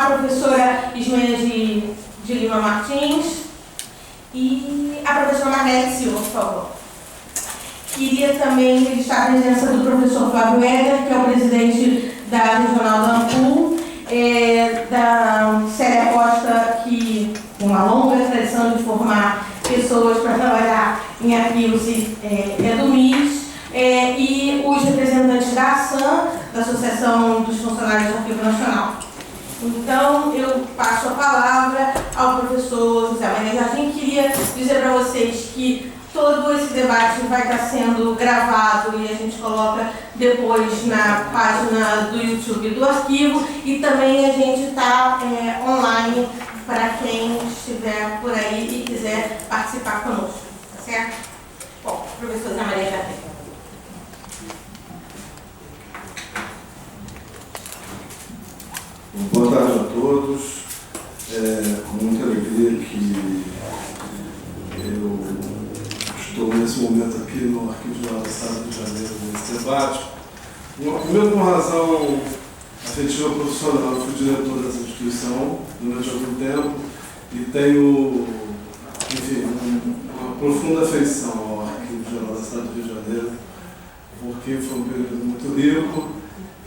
professora Ismênia de Lima Martins e a professora Marlene Silva, por favor. Queria também registrar a presença do professor Flávio Éder, que é o presidente da Regional da Ampul, da Célia Costa, que tem uma longa tradição de formar pessoas para trabalhar em arquivos do MIS, e os representantes da ASAN, da Associação dos Funcionários do Arquivo Nacional. Então, eu passo a palavra ao professor José Maria Jardim. Queria dizer para vocês que todo esse debate vai estar sendo gravado e a gente coloca depois na página do YouTube do arquivo, e também a gente está online para quem estiver por aí e quiser participar conosco, tá certo? Bom, professor José Maria Jardim. Boa tarde a todos. Com muita alegria que eu estou nesse momento aqui no Arquivo Geral do Estado do Rio de Janeiro, nesse debate. Primeiro, com razão afetiva profissional, eu fui diretor dessa instituição durante algum tempo e tenho, enfim, uma profunda afeição ao Arquivo Geral do Estado do Rio de Janeiro, porque foi um período muito rico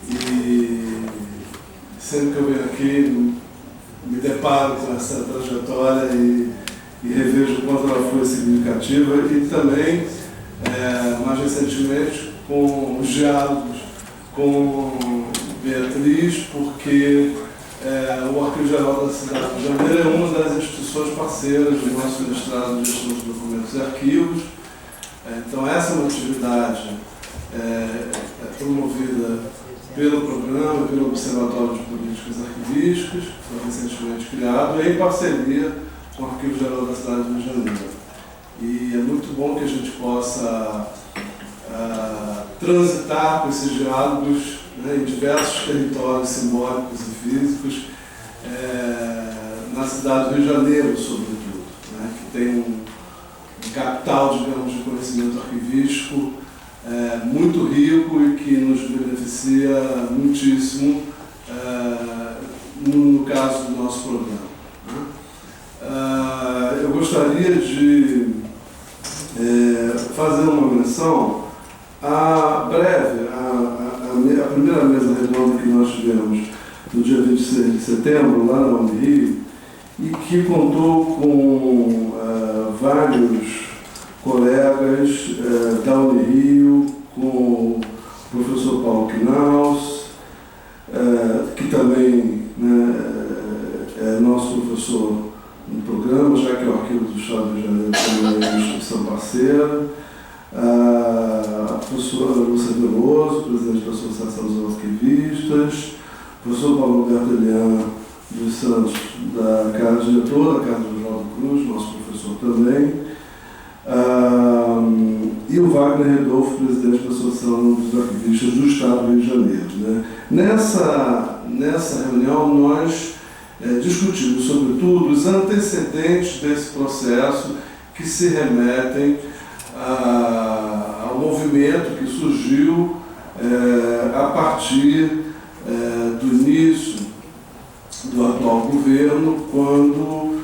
e sempre que eu venho aqui me deparo com essa trajetória e revejo o quanto ela foi significativa, e também, mais recentemente, com os diálogos com Beatriz, porque o Arquivo Geral da Cidade do Rio de Janeiro é uma das instituições parceiras do nosso mestrado de Gestão de Documentos e Arquivos. Então, essa é uma atividade promovida pelo programa, pelo Observatório de Políticas Arquivísticas, que foi recentemente criado, em parceria com o Arquivo Geral da Cidade do Rio de Janeiro. E é muito bom que a gente possa transitar com esses diálogos, né, em diversos territórios simbólicos e físicos, na cidade do Rio de Janeiro, sobretudo, né, que tem um capital, digamos, de conhecimento arquivístico muito rico e que nos beneficia muitíssimo no caso do nosso programa. Eu gostaria de fazer uma menção breve à primeira mesa redonda que nós tivemos no dia 26 de setembro, lá na Unirio, e que contou com vários colegas da Unirio, com o professor Paulo Quinaus, que também, né, é nosso professor no programa, já que o Arquivo do Estado do Rio de Janeiro também é uma instituição parceira, a professora Lúcia Veloso, presidente da Associação dos Arquivistas, o professor Paulo Roberto Eliana dos Santos, diretor da Casa do Oswaldo Cruz, nosso professor também, e o Wagner Redolfo, presidente da Associação dos Arquivistas do Estado do Rio de Janeiro. Né? Nessa reunião, nós discutimos, sobretudo, os antecedentes desse processo que se remetem ao movimento que surgiu a partir do início do atual governo, quando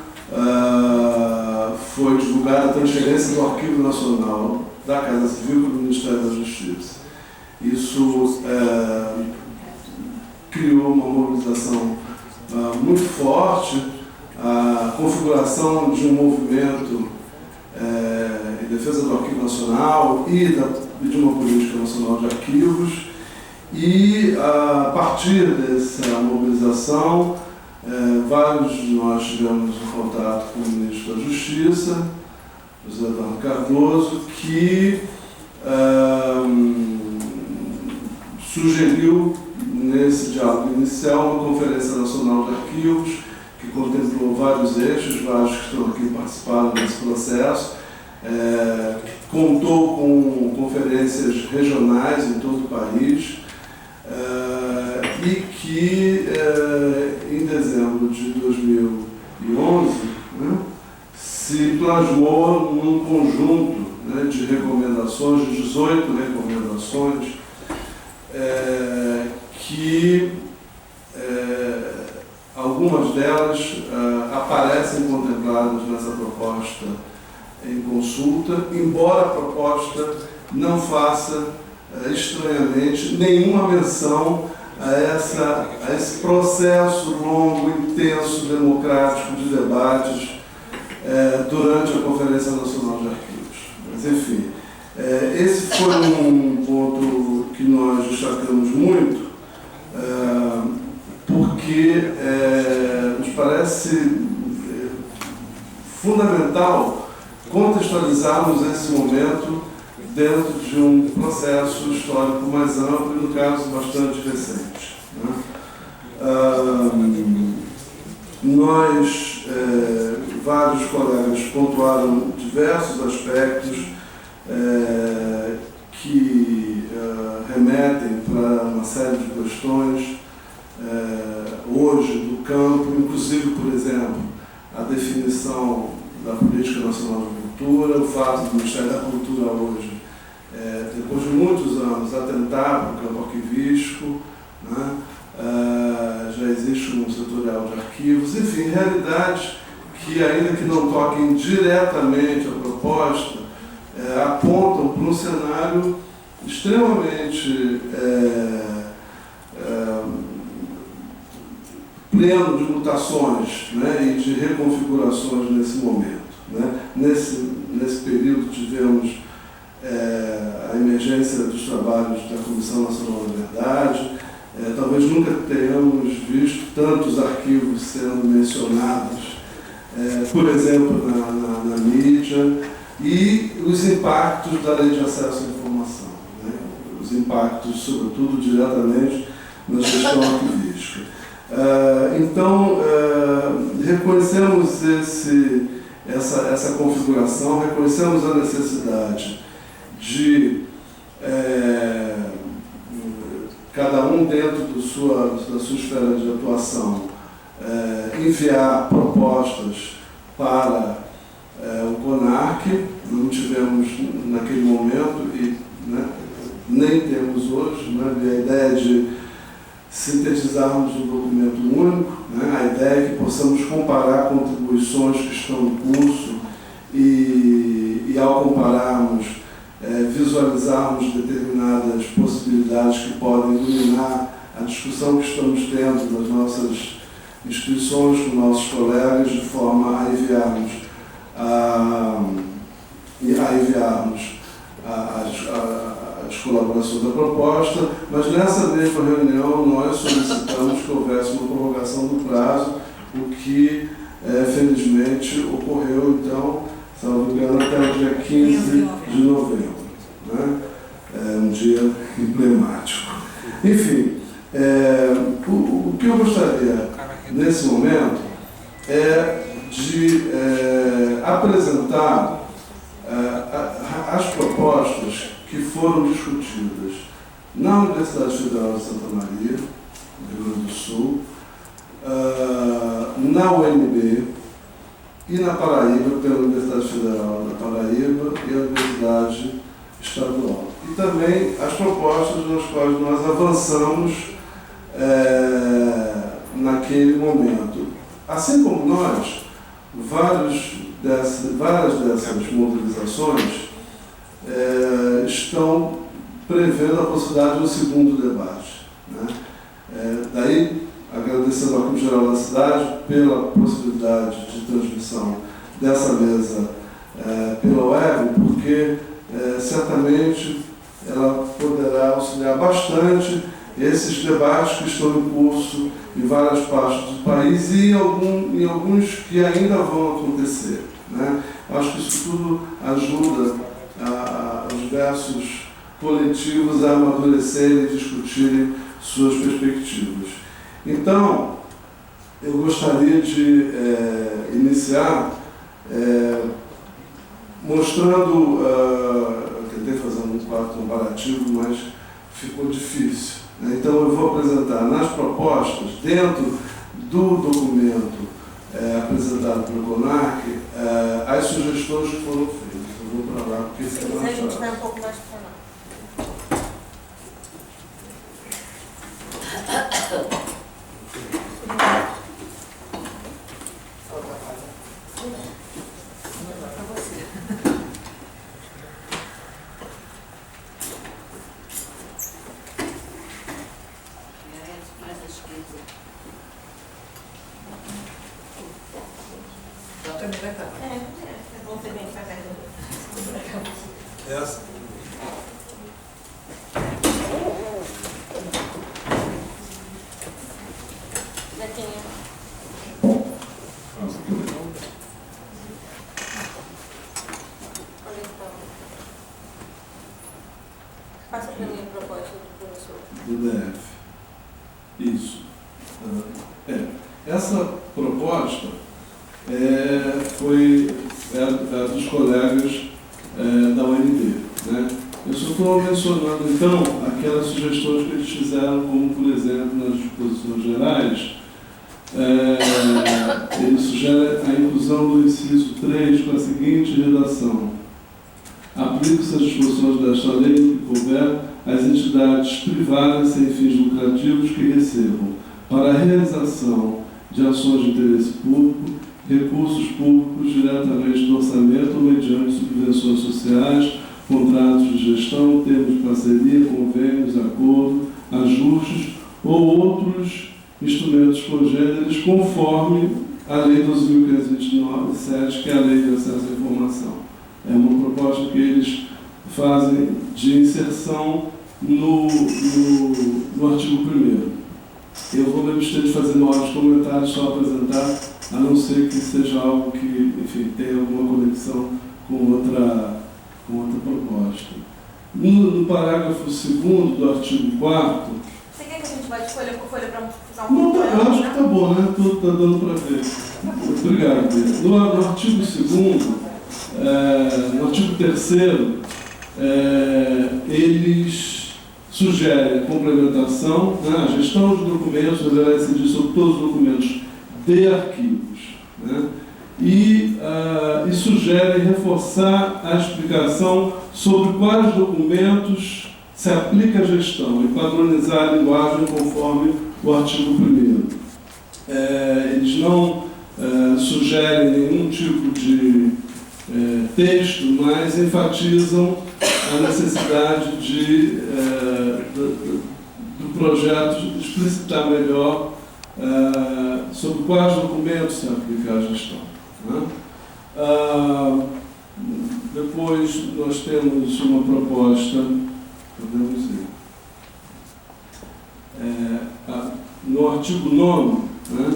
foi divulgada a transferência do Arquivo Nacional da Casa Civil para o Ministério da Justiça. Isso criou uma mobilização muito forte, a configuração de um movimento em defesa do Arquivo Nacional e de uma política nacional de arquivos, e a partir dessa mobilização, vários de nós tivemos um contato com o ministro da Justiça, José Eduardo Cardoso, que sugeriu, nesse diálogo inicial, uma Conferência Nacional de Arquivos, que contemplou vários eixos, vários que estão aqui participaram desse processo, contou com conferências regionais em todo o país, e que, em dezembro de 2011, né, se plasmou num conjunto, né, de recomendações, de 18 recomendações, que algumas delas aparecem contempladas nessa proposta em consulta, embora a proposta não faça, estranhamente, nenhuma menção a esse processo longo, intenso, democrático de debates durante a Conferência Nacional de Arquivos. Mas, enfim, esse foi um ponto que nós destacamos muito, porque nos parece fundamental contextualizarmos esse momento dentro de um processo histórico mais amplo e, no caso, bastante recente. Nós, vários colegas, pontuaram diversos aspectos que remetem para uma série de questões hoje do campo, inclusive, por exemplo, a definição da Política Nacional de Cultura, o fato do Ministério da Cultura hoje, depois de muitos anos, atentar para o campo arquivístico, né? Já existe um setorial de arquivos, enfim, realidades que, ainda que não toquem diretamente a proposta, apontam para um cenário extremamente pleno de mutações, né, e de reconfigurações nesse momento. Né? Nesse período tivemos a emergência dos trabalhos da Comissão Nacional da Verdade. Talvez nunca tenhamos visto tantos arquivos sendo mencionados, por exemplo, na mídia, e os impactos da Lei de Acesso à Informação, né? Os impactos, sobretudo, diretamente na gestão arquivística. Então, reconhecemos essa configuração, reconhecemos a necessidade de cada um dentro da sua esfera de atuação enviar propostas para o CONARC. Não tivemos naquele momento e, né, nem temos hoje, né, a ideia de sintetizarmos um documento único, né, a ideia é que possamos comparar contribuições que estão em curso e ao compararmos, visualizarmos determinadas possibilidades que podem iluminar a discussão que estamos tendo nas nossas instituições, com nossos colegas, de forma a enviarmos as colaborações da proposta, mas nessa mesma reunião nós solicitamos que houvesse uma prorrogação do prazo, o que felizmente ocorreu, então, salvo engano, até o dia 15 de novembro, né? Um dia emblemático. Enfim, o que eu gostaria nesse momento é de apresentar as propostas que foram discutidas na Universidade Federal de Santa Maria, no Rio Grande do Sul, na UNB e na Paraíba, pela Universidade Federal da Paraíba e a Universidade Estadual. E também as propostas nas quais nós avançamos naquele momento. Assim como nós, várias dessas mobilizações estão prevendo a possibilidade de um segundo debate, né? Daí, agradecendo ao Arquivo Geral da Cidade pela possibilidade de transmissão dessa mesa pela web, porque certamente ela poderá auxiliar bastante esses debates que estão em curso em várias partes do país e em alguns que ainda vão acontecer, né? Acho que isso tudo ajuda os diversos coletivos a amadurecerem e discutirem suas perspectivas. Então, eu gostaria de iniciar mostrando, tentei fazer um quadro comparativo, mas ficou difícil. Então, eu vou apresentar nas propostas, dentro do documento apresentado pelo CONARC, as sugestões que foram feitas. Eu vou para lá, porque se quiser, a gente vai um pouco mais para lá. primeira capa. É bom ser bem fazer. Essa? Netinha. Olha então. Passa para mim a proposta do professor. Do DF. Isso. Essa proposta foi a dos colegas da UNB, né? Eu só estou mencionando, então, aquelas sugestões que eles fizeram, como, por exemplo, nas disposições gerais, ele sugere a inclusão do inciso 3 com a seguinte redação: aplica-se as disposições desta lei no que couber às entidades privadas sem fins lucrativos que recebam, para a realização de ações de interesse público, recursos públicos diretamente do orçamento ou mediante subvenções sociais, contratos de gestão, termos de parceria, convênios, acordo, ajustes ou outros instrumentos congêneres, conforme a Lei 12.529/7, que é a Lei de Acesso à Informação. É uma proposta que eles fazem de inserção no artigo 1º. Eu vou me abster de fazer maiores comentários, só apresentar, a não ser que seja algo que, enfim, tenha alguma conexão com outra proposta. No parágrafo 2º do artigo 4º... Você quer que a gente vá de folha por folha para usar um Não, pouco? eu acho que está bom, né? Está dando para ver. Obrigado. No artigo 2º, no artigo 3º, eles sugerem a complementação, né? A gestão de documentos deverá incidir sobre todos os documentos de arquivos, né? E sugerem reforçar a explicação sobre quais documentos se aplica a gestão e padronizar a linguagem conforme o artigo 1º. Eles não sugerem nenhum tipo de texto, mas enfatizam a necessidade do projeto explicitar melhor sobre quais documentos se aplica a gestão, né? Depois nós temos uma proposta, podemos ir, no artigo 9º, né,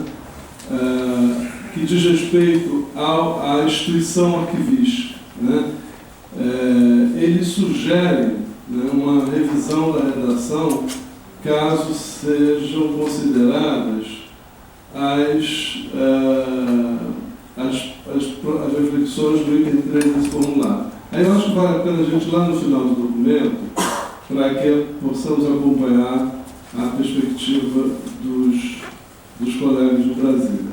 que diz respeito à instituição arquivística, né? Ele sugere, né, uma revisão da redação caso sejam consideradas as reflexões do item 3 desse formulário. Aí eu acho que vale a pena a gente, lá no final do documento, para que possamos acompanhar a perspectiva dos colegas do Brasil.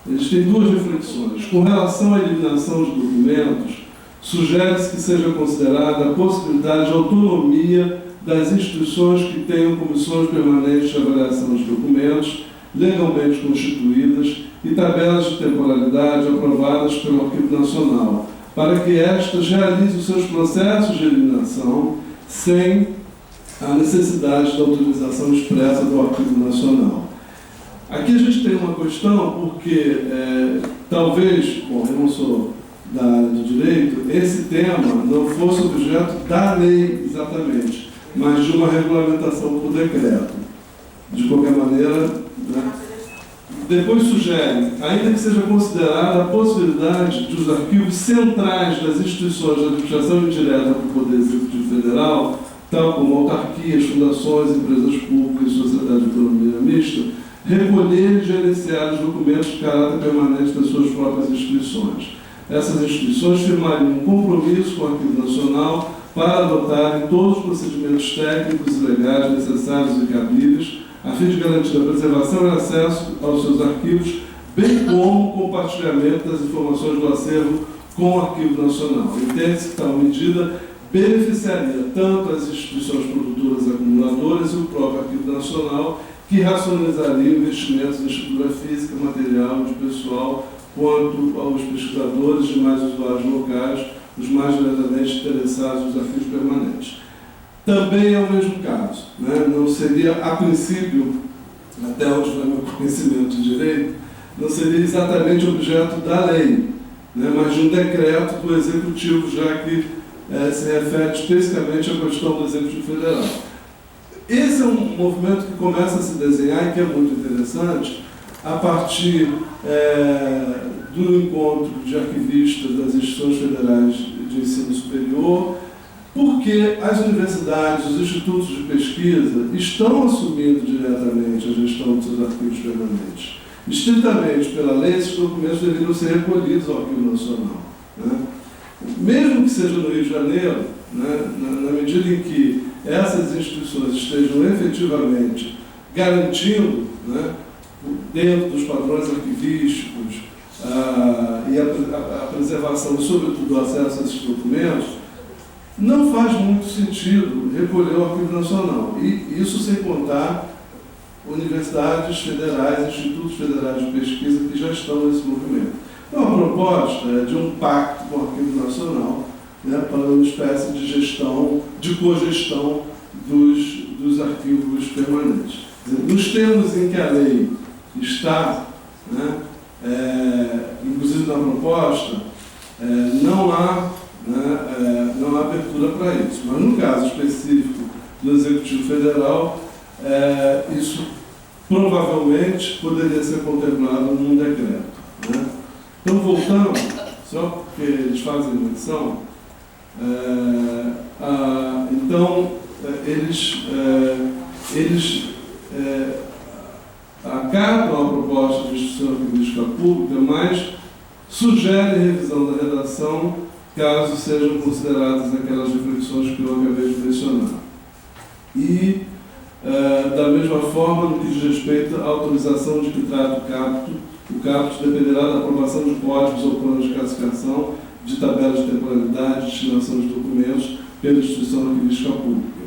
Eles têm duas reflexões. Com relação à eliminação de documentos, sugere-se que seja considerada a possibilidade de autonomia das instituições que tenham comissões permanentes de avaliação dos documentos, legalmente constituídas, e tabelas de temporalidade aprovadas pelo Arquivo Nacional, para que estas realizem os seus processos de eliminação sem a necessidade da autorização expressa do Arquivo Nacional. Aqui a gente tem uma questão porque, talvez, bom, eu não sou da área do direito, esse tema não fosse objeto da lei exatamente, mas de uma regulamentação por decreto. De qualquer maneira, né? Depois sugere, ainda que seja considerada a possibilidade de os arquivos centrais das instituições de administração indireta do Poder Executivo Federal, tal como autarquias, fundações, empresas públicas e sociedade de economia mista, recolher e gerenciar os documentos de caráter permanente das suas próprias instituições. Essas instituições firmariam um compromisso com o Arquivo Nacional para adotarem todos os procedimentos técnicos e legais necessários e cabíveis, a fim de garantir a preservação e acesso aos seus arquivos, bem como o compartilhamento das informações do acervo com o Arquivo Nacional. Entende-se que tal medida beneficiaria tanto as instituições produtoras e acumuladoras e o próprio Arquivo Nacional, que racionalizaria investimentos em estrutura física, material e pessoal, quanto aos pesquisadores e demais usuários locais, os mais diretamente interessados nos arquivos permanentes. Também é o mesmo caso, né? Não seria, a princípio, até onde vai meu conhecimento de direito, não seria exatamente objeto da lei, né, mas de um decreto do Executivo, já que se refere especificamente à questão do Executivo Federal. Esse é um movimento que começa a se desenhar e que é muito interessante a partir do encontro de arquivistas das instituições federais de ensino superior, porque as universidades, os institutos de pesquisa estão assumindo diretamente a gestão dos seus arquivos permanentes. Estritamente pela lei, esses documentos deveriam ser recolhidos ao Arquivo Nacional, né? Mesmo que seja no Rio de Janeiro, né, na medida em que essas instituições estejam efetivamente garantindo, né, dentro dos padrões arquivísticos e a preservação e, sobretudo, o acesso a esses documentos, não faz muito sentido recolher o Arquivo Nacional. E isso sem contar universidades federais, institutos federais de pesquisa que já estão nesse movimento. Então, a proposta é de um pacto com o Arquivo Nacional, né, para uma espécie de gestão, de cogestão dos arquivos permanentes. Nos termos em que a lei está, né, inclusive na proposta, não há abertura para isso. Mas no caso específico do Executivo Federal, isso provavelmente poderia ser contemplado num decreto, né? Então, voltando, só porque eles fazem menção, então, eles acatam a proposta de instituição arquivística pública, mas sugerem revisão da redação caso sejam consideradas aquelas reflexões que eu acabei de mencionar. E, da mesma forma, no que diz respeito à autorização de que trata o caput dependerá da aprovação de códigos ou planos de classificação, de tabelas de temporalidade, de destinação de documentos pela instituição arquivística pública,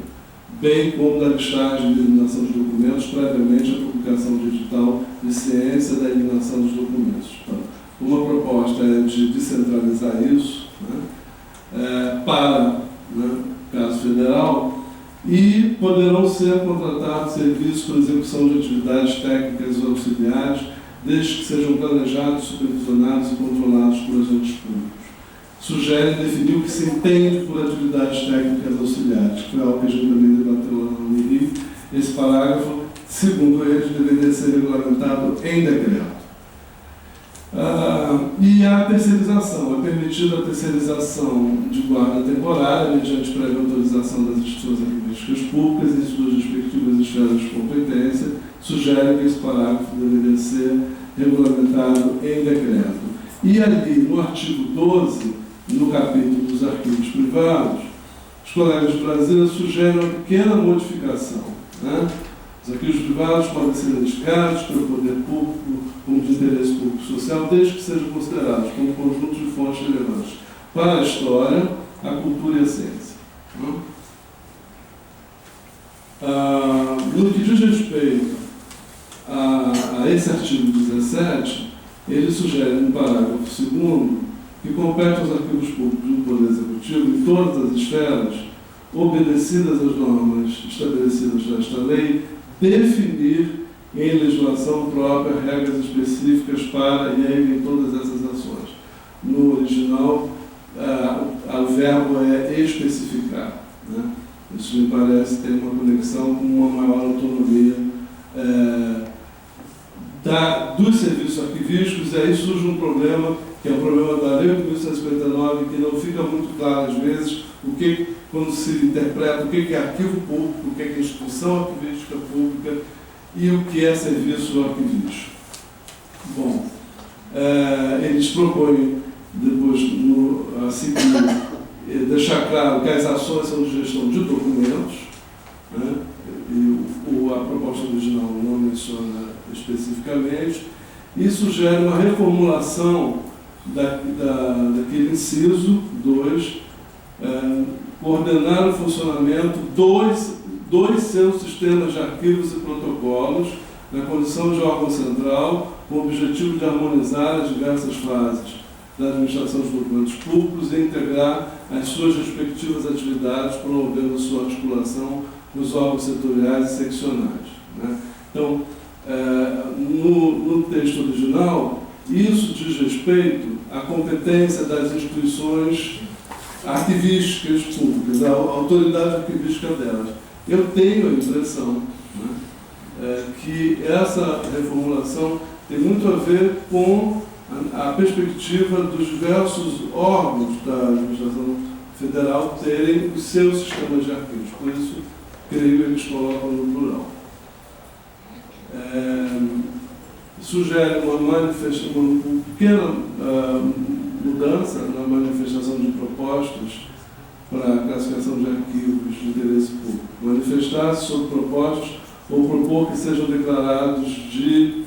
bem como da listagem de eliminação de documentos previamente à publicação digital de ciência da eliminação dos documentos. Então, uma proposta é de descentralizar isso, né, para, né, caso federal, e poderão ser contratados serviços para execução de atividades técnicas ou auxiliares, desde que sejam planejados, supervisionados e controlados por agentes públicos. Sugere definir o que se entende por atividades técnicas auxiliares, que foi algo que a gente também debateu lá no Rio. Esse parágrafo, segundo eles, deveria ser regulamentado em decreto. E a terceirização. É permitida a terceirização de guarda temporária, mediante prévia autorização das instituições arquivísticas públicas em suas respectivas esferas de competência. Sugere que esse parágrafo deveria ser regulamentado em decreto. E ali, no artigo 12, no capítulo dos arquivos privados, os colegas de Brasília sugerem uma pequena modificação, né? Os arquivos privados podem ser indicados pelo poder público como de interesse público social, desde que sejam considerados como conjunto de fontes relevantes para a história, a cultura e a ciência. No que diz respeito a esse artigo 17, ele sugere, no parágrafo 2º, que compete aos arquivos públicos do Poder Executivo, em todas as esferas, obedecidas às normas estabelecidas nesta lei, definir em legislação própria regras específicas para, e aí vem todas essas ações. No original, o verbo é especificar, né? Isso me parece ter uma conexão com uma maior autonomia dos serviços arquivísticos, e aí surge um problema, que é o problema da Lei 8.159, que não fica muito claro, às vezes, quando se interpreta o que é arquivo público, o que é instituição arquivística pública e o que é serviço arquivístico. Bom, eles propõem, depois, a seguir, deixar claro que as ações são de gestão de documentos, né? E a proposta original não menciona especificamente, e sugere uma reformulação daquele inciso 2, coordenar o funcionamento dos seus sistemas de arquivos e protocolos na condição de órgão central, com o objetivo de harmonizar as diversas fases da administração dos documentos públicos e integrar as suas respectivas atividades, promovendo sua articulação com os órgãos setoriais e seccionais, né? Então, no texto original, isso diz respeito à competência das instituições arquivísticas públicas, a autoridade arquivística delas. Eu tenho a impressão, né, que essa reformulação tem muito a ver com a perspectiva dos diversos órgãos da administração federal terem os seus sistemas de arquivos. Por isso, creio que eles colocam no plural. Sugere uma pequena mudança na manifestação de propostas para a classificação de arquivos de interesse público. Manifestar-se sobre propostas ou propor que sejam declarados de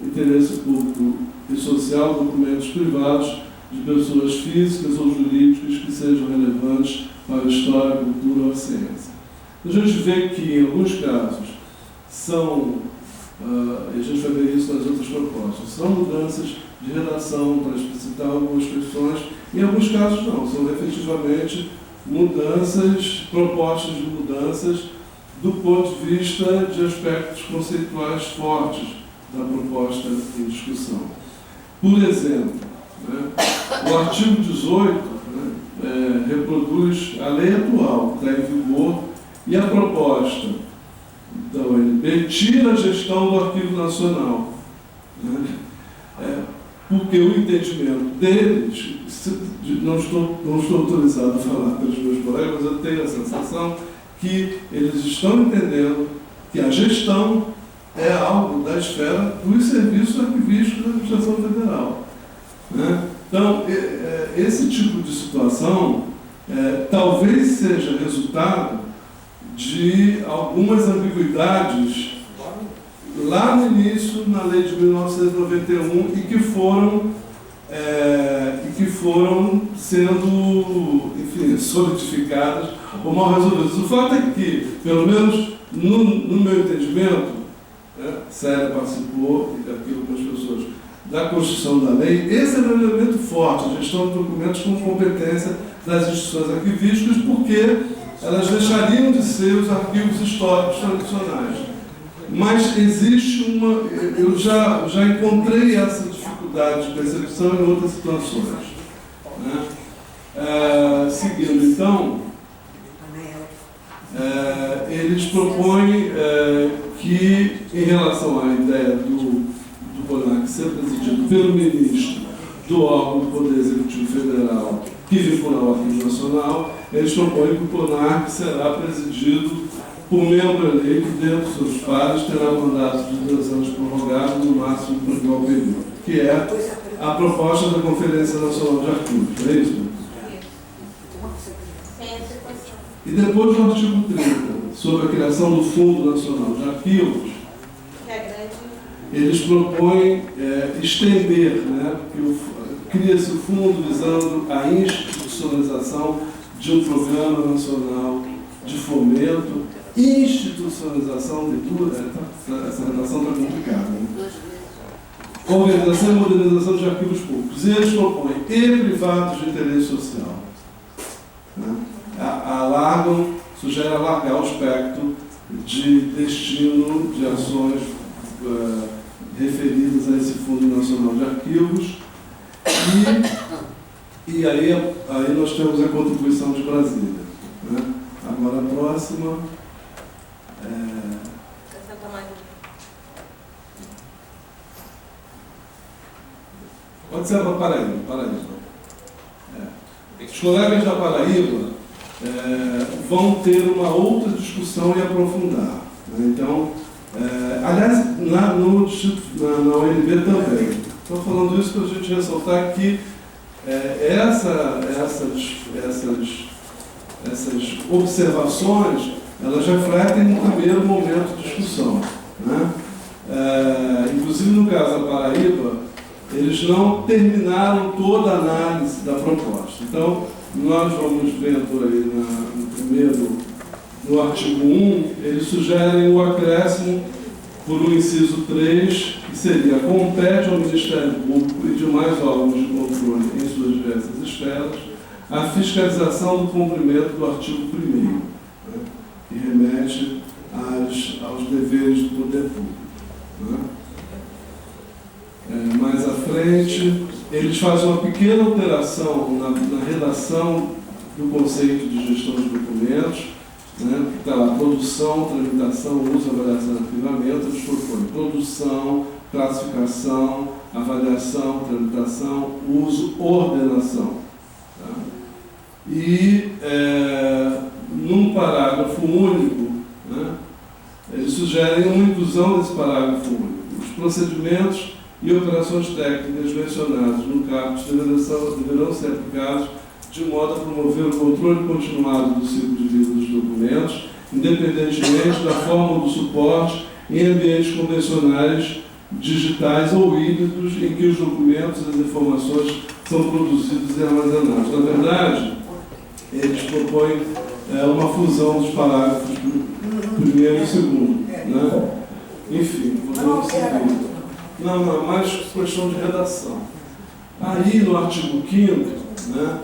interesse público e social documentos privados de pessoas físicas ou jurídicas que sejam relevantes para a história, a cultura ou a ciência. A gente vê que, em alguns casos, e a gente vai ver isso nas outras propostas, são mudanças de redação para explicitar algumas questões, em alguns casos não, são efetivamente mudanças, propostas de mudanças do ponto de vista de aspectos conceituais fortes da proposta em discussão. Por exemplo, né, o artigo 18 reproduz a lei atual que está em vigor e a proposta da UNB tira a gestão do Arquivo Nacional. Né, porque o entendimento deles, não estou autorizado a falar pelos meus colegas, mas eu tenho a sensação que eles estão entendendo que a gestão é algo da esfera dos serviços arquivísticos da administração federal. Né? Então, esse tipo de situação talvez seja resultado de algumas ambiguidades lá no início, na lei de 1991, e que foram sendo, enfim, solidificadas ou mal resolvidas. O fato é que, pelo menos no meu entendimento, Célia participou, e aqui algumas pessoas, da construção da lei, esse é um elemento forte, a gestão de documentos com competência das instituições arquivísticas, porque elas deixariam de ser os arquivos históricos tradicionais. Mas existe eu já encontrei essa dificuldade de percepção em outras situações. Né? Seguindo, então, eles propõem que, em relação à ideia do CONAC ser presidido pelo ministro do órgão do Poder Executivo Federal que vincula ao Arquivo Nacional, eles propõem que o CONAC será presidido por membro eleito dentro dos seus pares, terá mandato de 2 anos prorrogado no máximo por igual período, que é a proposta da Conferência Nacional de Arquivos. É isso? E depois do artigo 30, sobre a criação do Fundo Nacional de Arquivos, eles propõem estender, né, que cria-se o fundo visando a institucionalização de um programa nacional de fomento, institucionalização de tudo, essa redação está complicada, né? Organização e modernização de arquivos públicos. E eles propõem e privados de interesse social. Né? Sugerem alargar o espectro de destino de ações referidas a esse Fundo Nacional de Arquivos. E aí nós temos a contribuição de Brasília. Né? Agora a próxima. Pode ser para Paraíba. Os colegas da Paraíba vão ter uma outra discussão e aprofundar. Né? Então, aliás, na UNB também. Estou falando isso para a gente ressaltar que essas observações, elas refletem no primeiro momento de discussão. Né? Inclusive, no caso da Paraíba, eles não terminaram toda a análise da proposta. Então, nós vamos vendo aí no artigo 1, eles sugerem o acréscimo por um inciso 3, que seria: compete ao Ministério Público e demais órgãos de controle em suas diversas esferas a fiscalização do cumprimento do artigo 1º, né, que remete aos deveres do poder público. Né? Mais à frente, frente, eles fazem uma pequena alteração na redação do conceito de gestão de documentos, né? Está lá, produção, tramitação, uso, avaliação e arquivamento. Eles propõem produção, classificação, avaliação, tramitação, uso, ordenação. Tá? E, num parágrafo único, né, eles sugerem uma inclusão desse parágrafo único. Os procedimentos e operações técnicas mencionados no caput deverão ser aplicados de modo a promover o controle continuado do ciclo de vida dos documentos, independentemente da forma do suporte em ambientes convencionais, digitais ou híbridos, em que os documentos e as informações são produzidos e armazenados. Na verdade, eles propõem uma fusão dos parágrafos primeiro e segundo. Né? Enfim, vamos seguir. Não, mais questão de redação. Aí, no artigo 5º, né,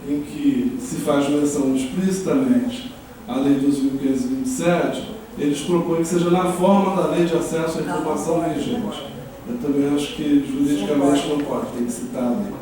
em que se faz menção explicitamente à Lei 12.527, eles propõem que seja na forma da Lei de Acesso à Informação vigente. Eu também acho que juridicamente não pode, tem que citar a lei.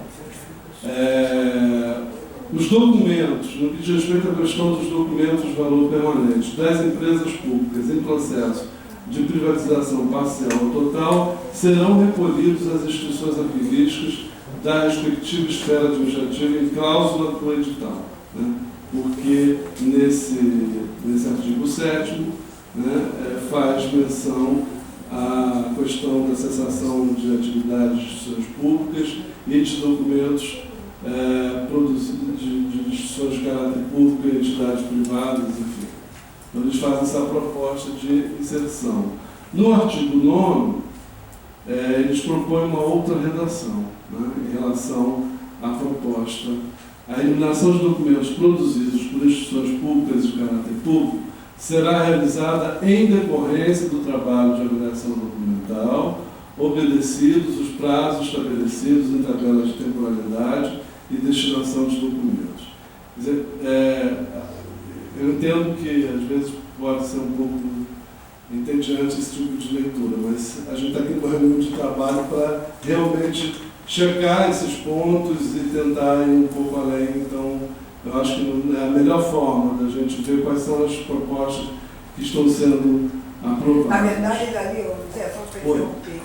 Os documentos, no que diz respeito à questão dos documentos de valor permanente das empresas públicas em processo de privatização parcial ou total, serão recolhidos às instituições arquivísticas da respectiva esfera administrativa em cláusula do edital. Né? Porque nesse artigo 7º, né, faz menção à questão da cessação de atividades de instituições públicas e de documentos produzidos de instituições de caráter público e entidades privadas, enfim. Então, eles fazem essa proposta de inserção. No artigo 9º, eles propõem uma outra redação, né, em relação à proposta. A eliminação de documentos produzidos por instituições públicas de caráter público será realizada em decorrência do trabalho de avaliação documental, obedecidos os prazos estabelecidos em tabelas de temporalidade e destinação dos documentos. Quer dizer, eu entendo que às vezes pode ser um pouco entediante esse tipo de leitura, mas a gente está aqui com reunião de trabalho para realmente checar esses pontos e tentar ir um pouco além. Então, eu acho que é a melhor forma da gente ver quais são as propostas que estão sendo aprovadas. Na verdade, ali, Zé, só para interromper,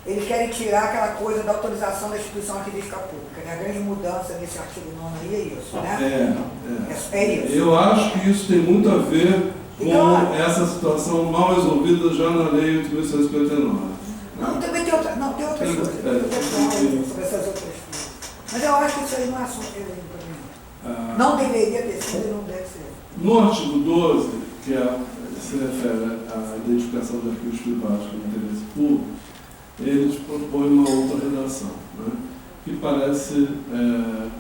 eles querem tirar aquela coisa da autorização da instituição arquivística pública, né? A grande mudança desse artigo 9 aí é isso, né? É isso. Eu acho que isso tem muito a ver com essa situação mal resolvida já na Lei 8.159. Não, também tem outras coisas. Sobre essas outras coisas. Mas eu acho que isso aí não é assunto de lei também. Não deveria ter sido e não deve ser. No artigo 12, que se refere à identificação de arquivos privados com interesse público, eles propõem uma outra redação, né, que parece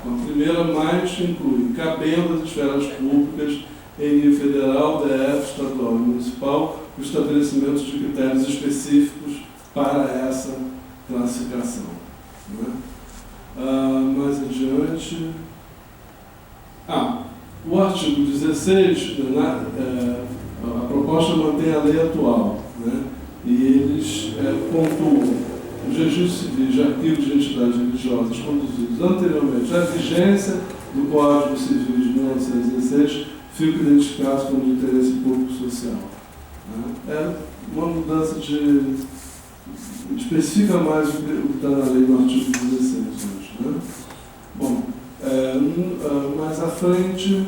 com a primeira, mas inclui, cabendo às esferas públicas em nível federal, DF, estadual e municipal, o estabelecimento de critérios específicos para essa classificação. Né. Mais adiante... o artigo 16, a proposta mantém a lei atual, né, e eles pontuam os registros civis de arquivos de entidades religiosas conduzidos anteriormente à vigência do Código Civil de 1916 ficam identificados como de interesse público social. Né. É uma mudança especifica mais o que está na lei no artigo 16 hoje. Né. Bom, mais à frente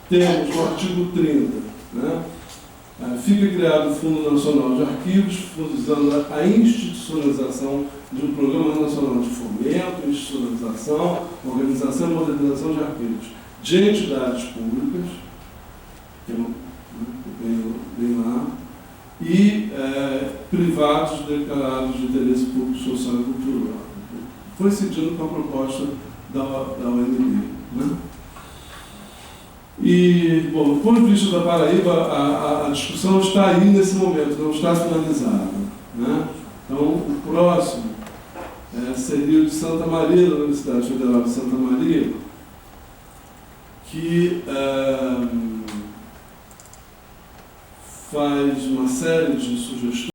temos no artigo 30, né? Fica criado o Fundo Nacional de Arquivos, visando a institucionalização de um Programa Nacional de Fomento, institucionalização, organização e modernização de arquivos de entidades públicas, que bem lá, e privados declarados de interesse público, social e cultural. Foi seguindo com a proposta da UNB. Né? E, bom, do ponto de vista da Paraíba, a discussão está aí nesse momento, não está finalizada. Né? Então, o próximo seria o de Santa Maria, da Universidade Federal de Santa Maria, que faz uma série de sugestões